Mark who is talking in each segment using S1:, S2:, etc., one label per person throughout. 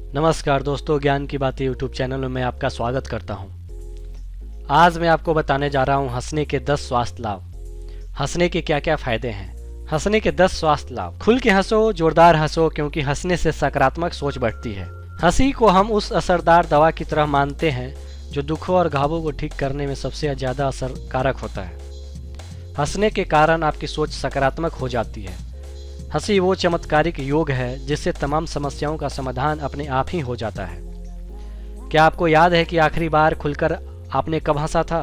S1: नमस्कार दोस्तों, ज्ञान की बातें यूट्यूब चैनल में मैं आपका स्वागत करता हूं। आज मैं आपको बताने जा रहा हूं हंसने के 10 स्वास्थ्य लाभ। हंसने के क्या क्या फायदे हैं। हंसने के 10 स्वास्थ्य लाभ। खुल के हंसो, जोरदार हंसो, क्योंकि हंसने से सकारात्मक सोच बढ़ती है। हंसी को हम उस असरदार दवा की तरह मानते हैं जो दुखों और घावों को ठीक करने में सबसे ज़्यादा असरकारक होता है। हंसने के कारण आपकी सोच सकारात्मक हो जाती है। हंसी वो चमत्कारिक योग है जिससे तमाम समस्याओं का समाधान अपने आप ही हो जाता है। क्या आपको याद है कि आखिरी बार खुलकर आपने कब हंसा था?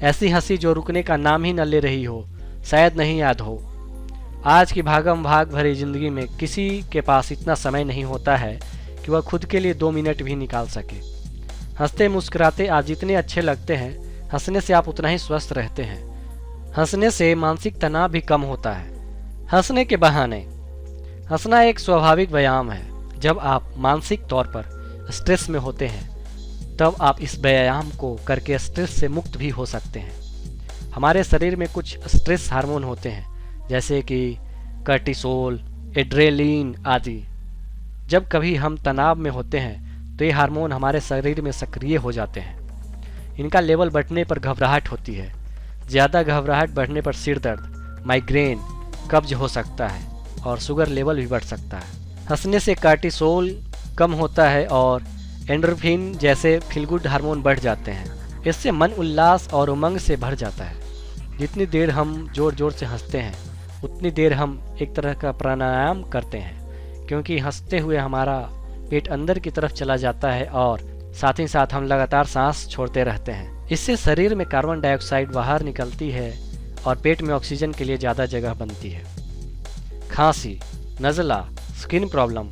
S1: ऐसी हंसी जो रुकने का नाम ही न ले रही हो, शायद नहीं याद हो। आज की भागम भाग भरी जिंदगी में किसी के पास इतना समय नहीं होता है कि वह खुद के लिए 2 मिनट भी निकाल सके। हंसते मुस्कुराते आप जितने अच्छे लगते हैं, हंसने से आप उतना ही स्वस्थ रहते हैं। हंसने से मानसिक तनाव भी कम होता है। हंसने के बहाने। हंसना एक स्वाभाविक व्यायाम है। जब आप मानसिक तौर पर स्ट्रेस में होते हैं तब आप इस व्यायाम को करके स्ट्रेस से मुक्त भी हो सकते हैं। हमारे शरीर में कुछ स्ट्रेस हार्मोन होते हैं, जैसे कि कर्टिसोल, एड्रेलिन आदि। जब कभी हम तनाव में होते हैं तो ये हार्मोन हमारे शरीर में सक्रिय हो जाते हैं। इनका लेवल बढ़ने पर घबराहट होती है। ज़्यादा घबराहट बढ़ने पर सिर दर्द, माइग्रेन, कब्ज हो सकता है और शुगर लेवल भी बढ़ सकता है। हंसने से कार्टिसोल कम होता है और एंडोर्फिन जैसे फील गुड हार्मोन बढ़ जाते हैं। इससे मन उल्लास और उमंग से भर जाता है। जितनी देर हम जोर जोर से हंसते हैं उतनी देर हम एक तरह का प्राणायाम करते हैं, क्योंकि हंसते हुए हमारा पेट अंदर की तरफ चला जाता है और साथ ही साथ हम लगातार सांस छोड़ते रहते हैं। इससे शरीर में कार्बन डाइऑक्साइड बाहर निकलती है और पेट में ऑक्सीजन के लिए ज़्यादा जगह बनती है। खांसी, नज़ला, स्किन प्रॉब्लम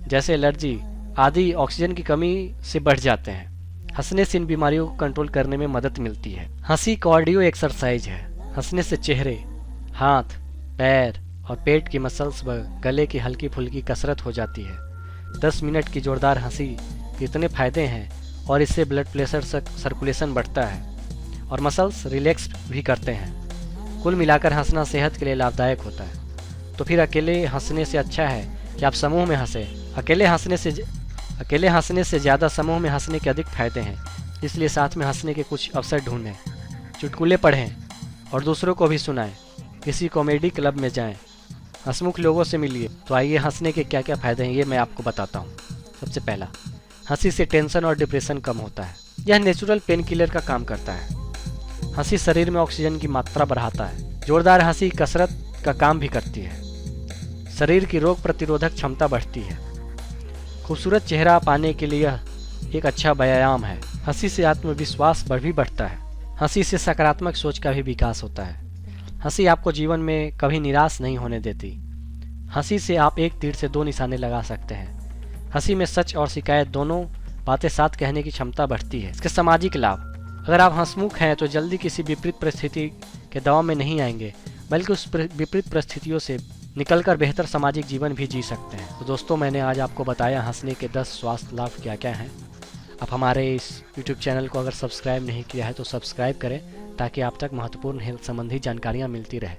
S1: जैसे एलर्जी आदि ऑक्सीजन की कमी से बढ़ जाते हैं। हंसने से इन बीमारियों को कंट्रोल करने में मदद मिलती है। हंसी कार्डियो एक्सरसाइज है। हंसने से चेहरे, हाथ, पैर और पेट की मसल्स व गले की हल्की फुल्की कसरत हो जाती है। 10 मिनट की जोरदार हंसी के इतने फायदे हैं और इससे ब्लड प्रेशर सर्कुलेशन बढ़ता है और मसल्स रिलैक्स भी करते हैं। कुल मिलाकर हंसना सेहत के लिए लाभदायक होता है। तो फिर अकेले हंसने से अच्छा है कि आप समूह में हंसें। अकेले हंसने से ज़्यादा समूह में हंसने के अधिक फायदे हैं। इसलिए साथ में हंसने के कुछ अवसर ढूंढें, चुटकुले पढ़ें और दूसरों को भी सुनाएं। किसी कॉमेडी क्लब में जाएं, हंसमुख लोगों से मिलिए। तो आइए हंसने के क्या क्या फ़ायदे हैं ये मैं आपको बताता हूँ। सबसे पहला, हंसी से टेंशन और डिप्रेशन कम होता है। यह नेचुरल पेन किलर का काम करता है। हंसी शरीर में ऑक्सीजन की मात्रा बढ़ाता है। जोरदार हंसी कसरत का काम भी करती है। शरीर की रोग प्रतिरोधक क्षमता बढ़ती है। खूबसूरत चेहरा पाने के लिए एक अच्छा व्यायाम है। हंसी से आत्मविश्वास भी बढ़ता है। हंसी से सकारात्मक सोच का भी विकास होता है। हंसी आपको जीवन में कभी निराश नहीं होने देती। हंसी से आप एक तीर से 2 निशाने लगा सकते हैं। हंसी में सच और शिकायत दोनों बातें साथ कहने की क्षमता बढ़ती है। इसके सामाजिक लाभ। अगर आप हंसमुख हैं तो जल्दी किसी विपरीत परिस्थिति के दबाव में नहीं आएंगे, बल्कि उस विपरीत परिस्थितियों से निकलकर बेहतर सामाजिक जीवन भी जी सकते हैं। तो दोस्तों, मैंने आज आपको बताया हंसने के 10 स्वास्थ्य लाभ क्या क्या हैं। आप हमारे इस YouTube चैनल को अगर सब्सक्राइब नहीं किया है तो सब्सक्राइब करें, ताकि आप तक महत्वपूर्ण हेल्थ संबंधी जानकारियाँ मिलती रहे।